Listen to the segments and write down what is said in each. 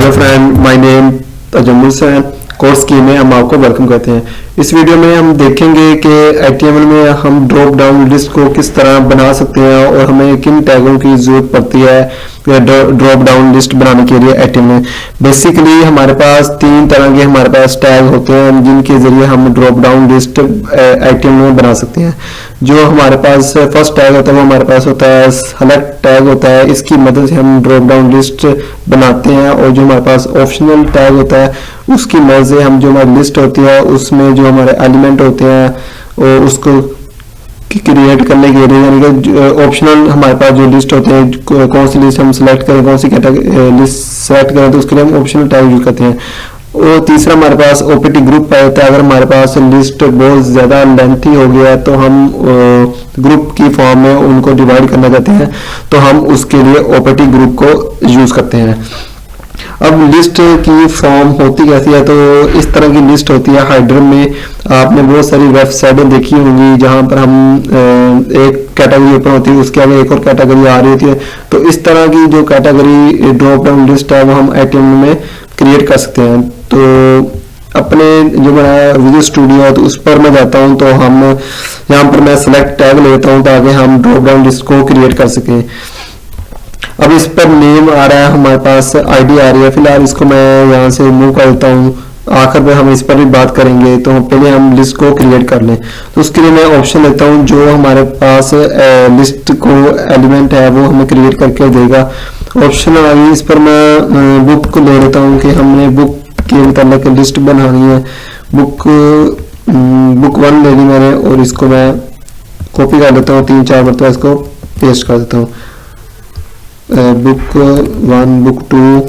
Hello friend, my name Tajammul Hussain. Course की में हम आपको वेलकम करते हैं। इस वीडियो में हम देखेंगे कि HTML में हम ड्रॉप डाउन लिस्ट को किस तरह बना सकते हैं और हमें किन टैगों की जरूरत पड़ती है ड्रॉप डाउन लिस्ट बनाने के लिए HTML में। बेसिकली हमारे पास तीन तरह के हमारे पास टैग होते हैं जिनके जरिए हम ड्रॉप डाउन लिस्ट HTML में बना सकते हैं। जो हमारे पास फर्स्ट टैग होता है वो हमारे पास होता है सेलेक्ट टैग होता है। इसकी मदद से हम ड्रॉप डाउन लिस्ट बनाते हैं। और जो हमारे पास ऑप्शनल टैग होता है उसकी मदद से हम जो हमारी लिस्ट होती है उसमें जो हमारे एलिमेंट होते हैं और उसको क्रिएट करने के लिए, यानी कि ऑप्शनल हमारे पास जो लिस्ट होते हैं, कौन सी लिस्ट हम सेलेक्ट करें, कौन सी कैटेगरी लिस्ट सेलेक्ट करें, तो उसके लिए हम ऑप्शनल टैग यूज करते हैं। और तीसरा हमारे पास OPT ग्रुप होता है। अगर हमारे पास लिस्ट बहुत ज़्यादा लेंथी हो गया है तो हम ग्रुप की फॉर्म में उनको डिवाइड करना चाहते हैं तो हम उसके लिए OPT ग्रुप को यूज़ करते हैं। अब लिस्ट की फॉर्म होती कैसी है, तो इस तरह की लिस्ट होती है। हाइड्रम में आपने बहुत सारी वेबसाइटें देखी होंगी जहां पर हम एक कैटेगरी ओपन होती है, उसके आगे एक और कैटेगरी आ रही होती है। तो इस तरह की जो कैटेगरी ड्रॉप डाउन लिस्ट है वो हम HTML में क्रिएट कर सकते हैं। तो अपने जो मेरा विजुअल स्टूडियो है तो उस पर मैं जाता हूं, तो हम यहाँ पर मैं सेलेक्ट टैग लेता हूं ताकि हम ड्रॉप डाउन लिस्ट को क्रिएट कर सकें। अब इस पर नेम आ रहा है, हमारे पास ID आ रही है। फिलहाल इसको मैं यहाँ से रिमूव कर देता हूँ। आखिर में हम इस पर भी बात करेंगे, तो पहले हम लिस्ट को क्रिएट कर लें। तो उसके लिए मैं ऑप्शन लेता हूँ जो हमारे पास लिस्ट को एलिमेंट है वो हमें क्रिएट करके देगा। ऑप्शन आ गई, इस पर मैं बुक को ले लेता हूँ कि हमने बुक के मतलब लिस्ट बनानी है। बुक 1 ले ली मैंने और इसको मैं कॉपी कर लेता हूँ, 3-4 मरतबा इसको पेस्ट कर देता हूँ। बुक 1, बुक 2,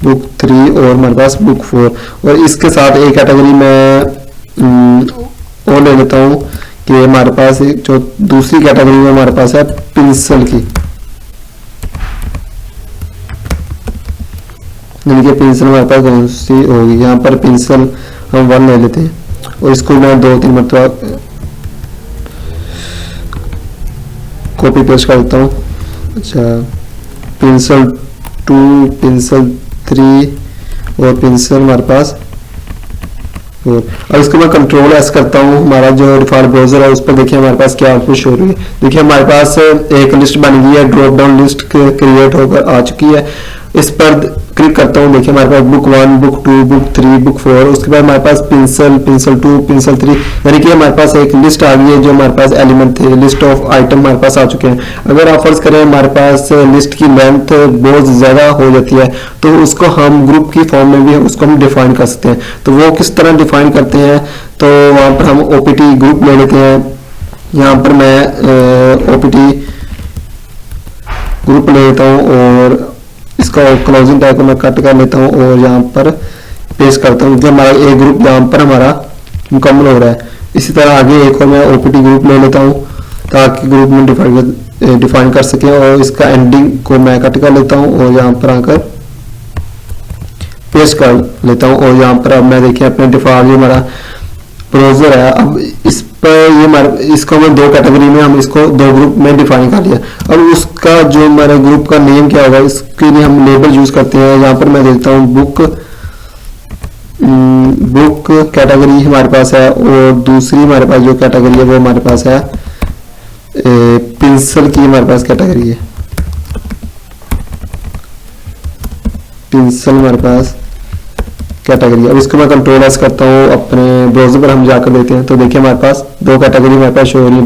बुक 3 और हमारे पास बुक 4। और इसके साथ एक कैटेगरी मैं और ले लेता हूँ कि हमारे पास एक जो दूसरी कैटेगरी में हमारे पास है पेंसिल की, यानी कि पेंसिल हमारे पास कौन सी होगी। यहाँ पर पेंसिल हम 1 ले लेते हैं और इसको मैं 2-3 मरतबा कॉपी पेस्ट कर देता हूँ। अच्छा, पेंसिल 2, पेंसिल 3 और पेंसिल हमारे पास 4। अब इसको मैं Ctrl+S करता हूँ। हमारा जो डिफॉल्ट ब्राउजर है उस पर देखिए हमारे पास क्या आउटपुट शो हो रही है। देखिए हमारे पास एक लिस्ट बन गई है, ड्रॉप डाउन लिस्ट क्रिएट होकर आ चुकी है। इस पर क्लिक करता हूँ, देखिए हमारे पास बुक 1, बुक 2, बुक 3, बुक 4। उसके बाद हमारे पास पेंसिल 2, पेंसिल 3, यानी कि हमारे पास एक लिस्ट आ गई है जो हमारे पास एलिमेंट थे, लिस्ट ऑफ आइटम हमारे पास आ चुके हैं। अगर आप फर्ज करें हमारे पास लिस्ट की लेंथ बहुत ज़्यादा हो जाती है तो उसको हम ग्रुप की फॉर्म में भी उसको हम डिफाइन कर सकते हैं। तो वो किस तरह डिफाइन करते हैं, तो वहाँ पर हम OPT ग्रुप ले लेते हैं। यहाँ पर मैं OPT ग्रुप ले लेता हूँ और इसका क्लोजिंग टैग को मैं कट कर लेता हूँ और यहाँ पर पेस्ट करता हूँ कि हमारा एक ग्रुप यहाँ पर हमारा मुकम्मल हो रहा है। इसी तरह आगे एक और मैं OPT ग्रुप ले लेता हूँ ताकि ग्रुप में डिफाइन कर सकें। और इसका एंडिंग को मैं कट कर लेता हूँ और यहाँ पर आकर पेस्ट कर लेता हूँ। और यहाँ पर अब मैं देखिए अपने डिफॉल्ट हमारा ब्राउजर है। अब इस पर ये हमारे इसको मैं 2 कैटेगरी में हम इसको 2 ग्रुप में डिफाइन कर लिया। अब उसका जो हमारे ग्रुप का नेम क्या होगा इसके लिए हम लेबल यूज करते हैं। यहाँ पर मैं देता हूँ बुक कैटेगरी हमारे पास है और दूसरी हमारे पास जो कैटेगरी है वो हमारे पास है पेंसिल की हमारे पास कैटेगरी है। पेंसिल हमारे पास कैटेगरी। अब इसको मैं Ctrl+S करता हूँ, अपने ब्राउजर पर हम जाकर देते हैं तो देखिए हमारे पास 2 कैटेगरी हमारे पास शो हो रही है,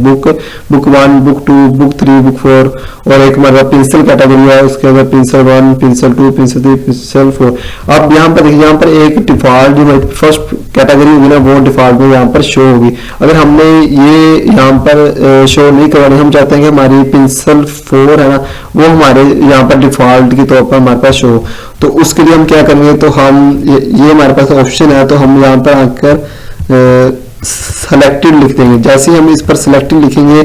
बुक 1, बुक 2, बुक 3, बुक 4। और एक हमारे पास पेंसिल कैटेगरी है, उसके अंदर पेंसिल 1, पेंसिल 2, पेंसिल 3, पेंसिल 4। अब यहाँ पर देखिए यहाँ पर एक डिफॉल्ट जो फर्स्ट कैटेगरी होगी ना वो डिफॉल्ट में यहाँ पर शो होगी। अगर हमने ये यहाँ पर शो नहीं करवानी, हम चाहते हैं कि हमारी पेंसिल 4 है ना वो हमारे यहाँ पर डिफॉल्ट के तौर पर हमारे पास शो, तो उसके लिए हम क्या करेंगे, तो हम ये हमारे पास ऑप्शन है तो हम यहाँ पर आकर सेलेक्टेड लिख देंगे। जैसे ही हम इस पर सेलेक्टेड लिखेंगे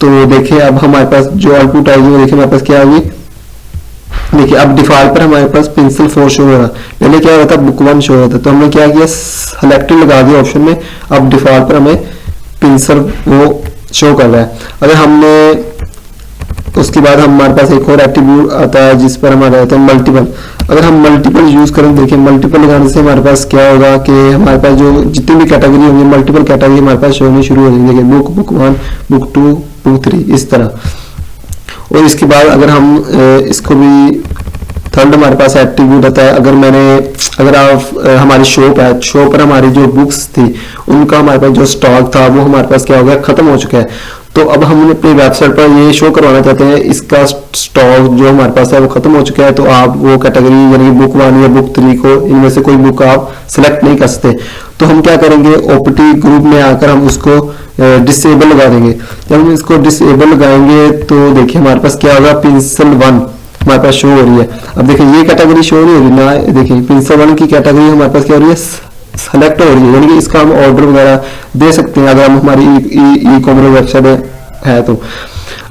तो देखिए अब हमारे पास जो आउटपुट आएगी वो देखिए हमारे पास क्या आएगी। देखिए अब डिफॉल्ट पर हमारे पास पेंसिल 4 शो हो रहा, पहले क्या होता बुक 1 शो होता। तो हमने क्या किया सेलेक्टेड लगा दिया ऑप्शन में, अब डिफॉल्ट पर हमें पेंसिल वो शो कर रहा है। अगर हमने उसके बाद हमारे पास एक और एट्रीब्यूट आता है जिस पर हमारा रहता है मल्टीपल। अगर हम मल्टीपल यूज करें, देखिए मल्टीपल लगाने से हमारे पास क्या होगा कि हमारे पास जो जितनी भी कैटेगरी होंगी मल्टीपल कैटेगरी हमारे पास होनी शुरू हो जाएगी। देखिए बुक, बुक 1, बुक 2, बुक 3 इस तरह। और इसके बाद अगर हम इसको भी थर्ड हमारे पास एट्रीब्यूट आता है, अगर आप हमारी शॉप है, शॉप पर हमारी जो बुक्स थी उनका हमारे पास जो स्टॉक था वो हमारे पास क्या हो गया, खत्म हो चुका है। तो अब हम अपनी वेबसाइट पर ये शो करवाना चाहते हैं इसका स्टॉक जो हमारे पास है वो खत्म हो चुका है, तो आप वो कैटेगरी यानी बुक 1 या बुक 3 को इनमें से कोई बुक आप सिलेक्ट नहीं कर सकते। तो हम क्या करेंगे, ओपीटी ग्रुप में आकर हम उसको डिसेबल लगा देंगे। जब हम इसको डिसेबल लगाएंगे तो देखिए हमारे पास क्या होगा, पेंसिल 1 हमारे पास शो हो रही है। अब देखिए ये कैटेगरी शो नहीं हो रही ना, देखिए पेंसिल 1 की कैटेगरी हमारे पास क्या हो रही है, सेलेक्ट हो रही है, यानी कि इसका हम ऑर्डर वगैरह दे सकते हैं अगर हम हमारी ई कॉमर्स वेबसाइट है तो।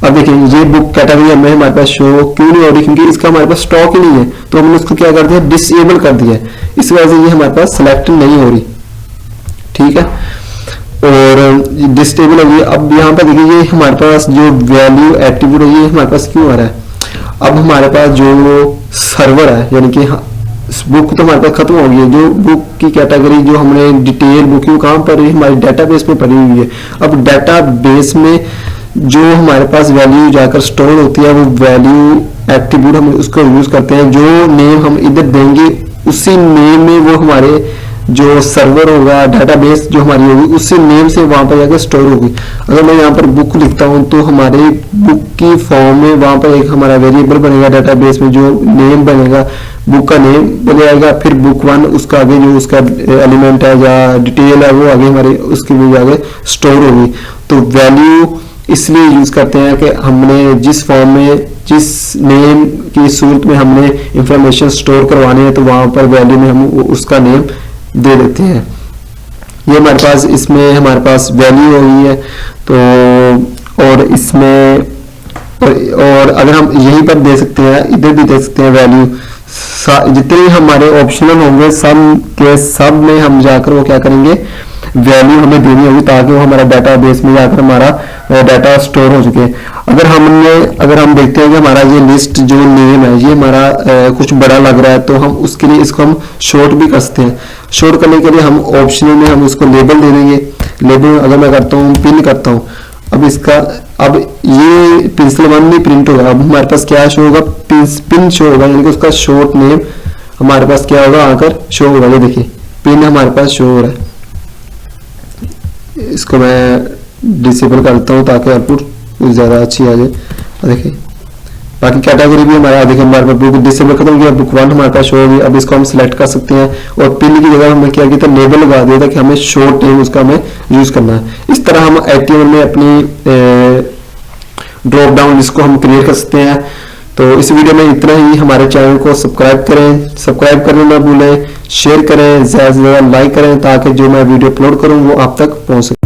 अब देखिए ये बुक कैटेगरी हमें हमारे पास शो क्यों नहीं हो रही, क्योंकि इसका हमारे पास स्टॉक ही नहीं है, तो हमने उसको क्या कर दिया, डिसेबल कर दिया। इस वजह से ये हमारे पास सेलेक्ट नहीं हो रही, ठीक है, और डिसेबल हो गई। अब यहाँ पर देखिए ये हमारे पास जो वैल्यू एट्रीब्यूट है ये हमारे पास क्यों आ रहा है। अब हमारे पास जो सर्वर है यानी कि बुक तो हमारे पास खत्म हो गई है, जो बुक की कैटेगरी जो हमने डिटेल बुकिंग कहाँ पर हमारी डेटाबेस में पड़ी हुई है। अब डेटाबेस में जो हमारे पास वैल्यू जाकर स्टोर होती है वो वैल्यू एट्रीब्यूट हम उसको यूज करते हैं। जो नेम हम इधर देंगे उसी नेम में वो हमारे जो सर्वर होगा, डेटाबेस जो हमारी होगी उसी नेम से वहां पर जाकर स्टोर होगी। अगर मैं यहाँ पर बुक लिखता हूँ तो हमारे बुक की फॉर्म में वहां पर एक हमारा वेरिएबल बनेगा डेटाबेस में, जो नेम बनेगा बुक का नेम बन जाएगा, फिर बुक 1 उसका आगे जो उसका एलिमेंट है या डिटेल है वो आगे हमारे उसके भी आगे स्टोर होगी। तो वैल्यू इसलिए यूज करते हैं कि हमने जिस फॉर्म में जिस नेम की सूरत में हमने इंफॉर्मेशन स्टोर करवानी है तो वहां पर वैल्यू में हम उसका नेम दे देते हैं। ये हमारे पास इसमें हमारे पास वैल्यू हो गई है। तो और इसमें और अगर हम यहीं पर दे सकते हैं, इधर भी दे सकते हैं वैल्यू, जितने हमारे ऑप्शनल होंगे सब के सब में हम जाकर वो क्या करेंगे, वैल्यू हमें देनी होगी ताकि वो हमारा डेटाबेस में जाकर हमारा डाटा स्टोर हो चुके। अगर हम देखते हैं कि हमारा ये लिस्ट जो नेम है ये हमारा कुछ बड़ा लग रहा है तो हम उसके लिए इसको हम शॉर्ट भी कर सकते हैं। शॉर्ट करने के लिए हम ऑप्शनल में हम उसको लेबल दे देंगे। लेबल अगर मैं करता हूँ पिन करता हूँ, अब ये पेंसिल 1 नहीं प्रिंट होगा, अब हमारे पास क्या शो होगा, पिन शो होगा, यानी कि उसका शॉर्ट नेम हमारे पास क्या होगा आकर शो होगा। ये देखिए पिन हमारे पास शो हो रहा है। इसको मैं डिसेबल करता हूँ ताकि आउटपुट कुछ ज्यादा अच्छी आ जाए। देखिए बाकी कैटेगरी भी हमारा देखिए हमारे पास बुक डिसेबल खत्म किया, बुक 1 हमारे पास शो होगी। अब इसको हम सिलेक्ट कर सकते हैं और पिन की जगह हमने क्या किया था, लेबल लगा दिया था कि हमें शॉर्ट नेम उसका हमें यूज करना है। इस तरह हम एटीएम में अपनी ड्रॉप डाउन लिस्ट को हम क्रिएट कर सकते हैं। तो इस वीडियो में इतना ही। हमारे चैनल को सब्सक्राइब करें, सब्सक्राइब करना ना भूलें, शेयर करें, ज्यादा से ज्यादा लाइक करें ताकि जो मैं वीडियो अपलोड करूं वो आप तक पहुंच सके।